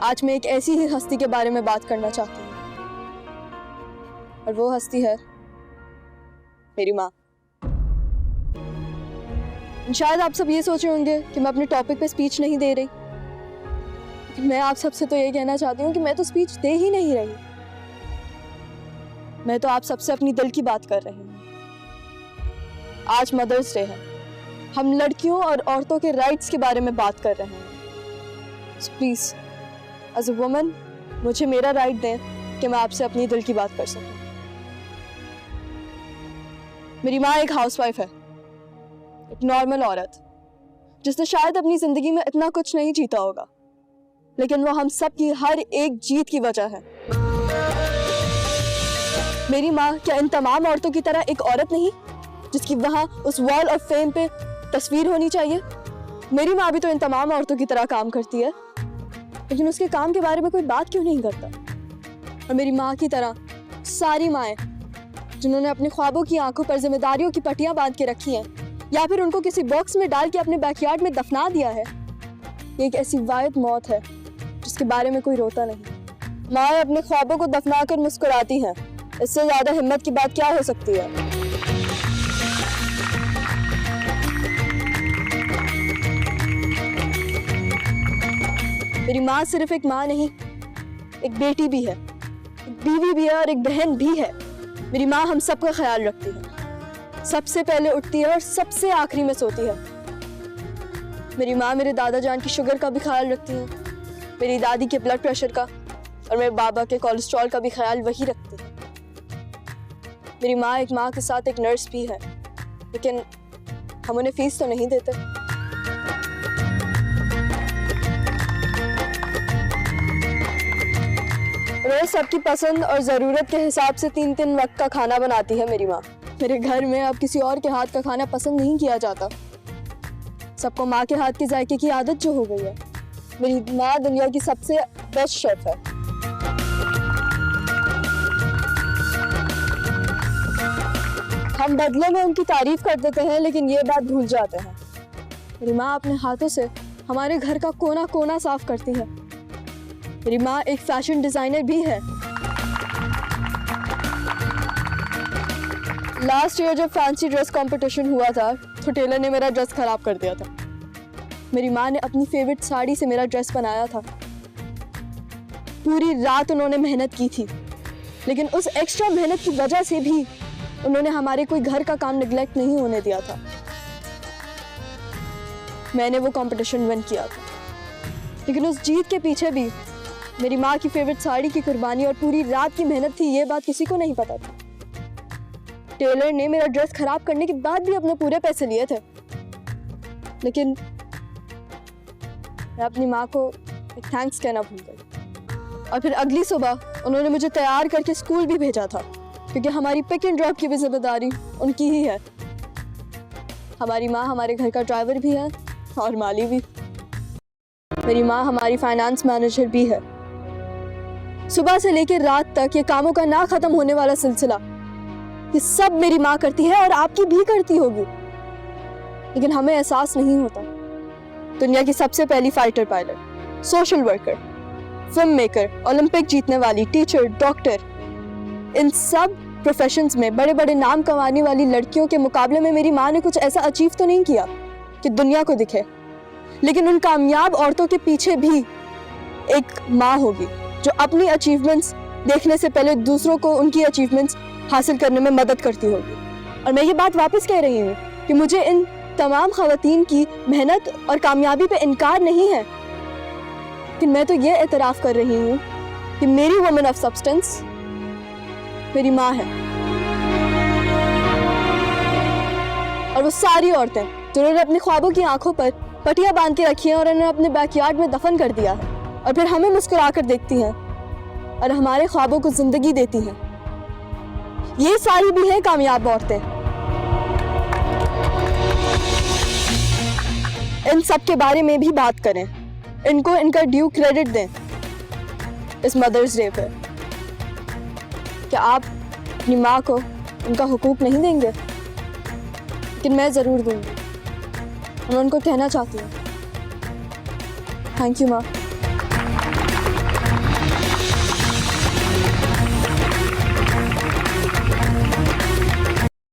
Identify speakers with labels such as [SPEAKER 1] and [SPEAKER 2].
[SPEAKER 1] आज मैं एक ऐसी ही हस्ती के बारे में बात करना चाहती हूँ, और वो हस्ती है मेरी माँ। शायद आप सब ये सोच रहे होंगे कि मैं अपने टॉपिक पे स्पीच नहीं दे रही, लेकिन मैं आप सबसे तो ये कहना चाहती हूँ कि मैं तो स्पीच दे ही नहीं रही। मैं तो आप सबसे अपनी दिल की बात कर रही हूँ। आज मदर्स डे है, हम लड़कियों और औरतों के राइट्स के बारे में बात कर रहे हैं। So please as a woman मुझे मेरा राइट दें कि मैं आपसे अपनी दिल की बात कर सकूं। मेरी माँ एक हाउसवाइफ है, एक नॉर्मल औरत जिसने शायद अपनी जिंदगी में इतना कुछ नहीं जीता होगा, लेकिन वो हम सब की हर एक जीत की वजह है। मेरी माँ क्या इन तमाम औरतों की तरह एक औरत नहीं जिसकी वहां उस वॉल ऑफ फेम पे तस्वीर होनी चाहिए? मेरी माँ भी तो इन तमाम औरतों की तरह काम करती है, लेकिन उसके काम के बारे में कोई बात क्यों नहीं करता? और मेरी माँ की तरह सारी माएँ जिन्होंने अपने ख्वाबों की आंखों पर जिम्मेदारियों की पट्टियां बांध के रखी हैं, या फिर उनको किसी बॉक्स में डाल के अपने बैकयार्ड में दफना दिया है, ये एक ऐसी वाहिद मौत है जिसके बारे में कोई रोता नहीं। माँ अपने ख्वाबों को दफना कर मुस्कुराती हैं, इससे ज्यादा हिम्मत की बात क्या हो सकती है? मेरी माँ सिर्फ एक माँ नहीं, एक बेटी भी है, एक बीवी भी है और एक बहन भी है। मेरी माँ हम सबका ख्याल रखती है, सबसे पहले उठती है और सबसे आखिरी में सोती है। मेरी माँ मेरे दादा जान की शुगर का भी ख्याल रखती है, मेरी दादी के ब्लड प्रेशर का, और मेरे बाबा के कोलेस्ट्रॉल का भी ख्याल वही रखती है। मेरी माँ एक माँ के साथ एक नर्स भी है, लेकिन हम उन्हें फीस तो नहीं देते। रोज सबकी पसंद और ज़रूरत के हिसाब से 3-3 वक्त का खाना बनाती है मेरी माँ। मेरे घर में अब किसी और के हाथ का खाना पसंद नहीं किया जाता, सबको माँ के हाथ के जायके की आदत जो हो गई है। मेरी माँ दुनिया की सबसे बेस्ट शेफ है। हम बदले में उनकी तारीफ कर देते हैं, लेकिन ये बात भूल जाते हैं मेरी माँ अपने हाथों से हमारे घर का कोना कोना साफ करती है। मेरी माँ एक फैशन डिजाइनर भी है। लास्ट ईयर जब फैंसी ड्रेस कंपटीशन हुआ था तो टेलर ने मेरा ड्रेस खराब कर दिया था। मेरी माँ ने अपनी फेवरेट साड़ी से मेरा ड्रेस बनाया था। पूरी रात उन्होंने मेहनत की थी, लेकिन उस एक्स्ट्रा मेहनत की वजह से भी उन्होंने हमारे कोई घर का काम निगलेक्ट नहीं होने दिया था। मैंने वो कंपटीशन विन किया था, लेकिन उस जीत के पीछे भी मेरी माँ की फेवरेट साड़ी की कुर्बानी और पूरी रात की मेहनत थी। ये बात किसी को नहीं पता था। टेलर ने मेरा ड्रेस खराब करने के बाद भी अपने पूरे पैसे लिए थे, लेकिन मैं अपनी माँ को एक थैंक्स कहना भूल गई। और फिर अगली सुबह उन्होंने मुझे तैयार करके स्कूल भी भेजा था, क्योंकि हमारी पिक एंड ड्रॉप की भी जिम्मेदारी उनकी ही है। हमारी माँ हमारे घर का ड्राइवर भी है और माली भी। मेरी माँ हमारी फाइनेंस मैनेजर भी है। सुबह से लेकर रात तक ये कामों का ना खत्म होने वाला सिलसिला, ये सब मेरी माँ करती है और आपकी भी करती होगी, लेकिन हमें एहसास नहीं होता। दुनिया की सबसे पहली fighter pilot, social worker, film maker, Olympic जीतने वाली, टीचर, डॉक्टर, इन सब प्रोफेशंस में बड़े बड़े नाम कमाने वाली लड़कियों के मुकाबले में मेरी माँ ने कुछ ऐसा अचीव तो नहीं किया कि दुनिया को दिखे, लेकिन उन कामयाब औरतों के पीछे भी एक माँ होगी जो अपनी अचीवमेंट्स देखने से पहले दूसरों को उनकी अचीवमेंट्स हासिल करने में मदद करती होगी। और मैं ये बात वापस कह रही हूँ कि मुझे इन तमाम खवातीन की मेहनत और कामयाबी पे इनकार नहीं है, लेकिन मैं तो ये एतराफ़ कर रही हूँ कि मेरी वुमन ऑफ सब्सटेंस मेरी माँ है। और वो सारी औरतें जिन्होंने अपने ख्वाबों की आंखों पर पट्टियां बांध के रखी हैं और उन्हें अपने बैकयार्ड में दफन कर दिया है, और फिर हमें मुस्कुरा कर देखती हैं और हमारे ख्वाबों को जिंदगी देती हैं, ये सारी भी हैं कामयाब औरतें। इन सब के बारे में भी बात करें, इनको इनका ड्यू क्रेडिट दें इस मदर्स डे पे। क्या आप अपनी माँ को उनका हुकूक नहीं देंगे? लेकिन मैं ज़रूर दूंगी। मैं उनको कहना चाहती हूँ, थैंक यू माँ।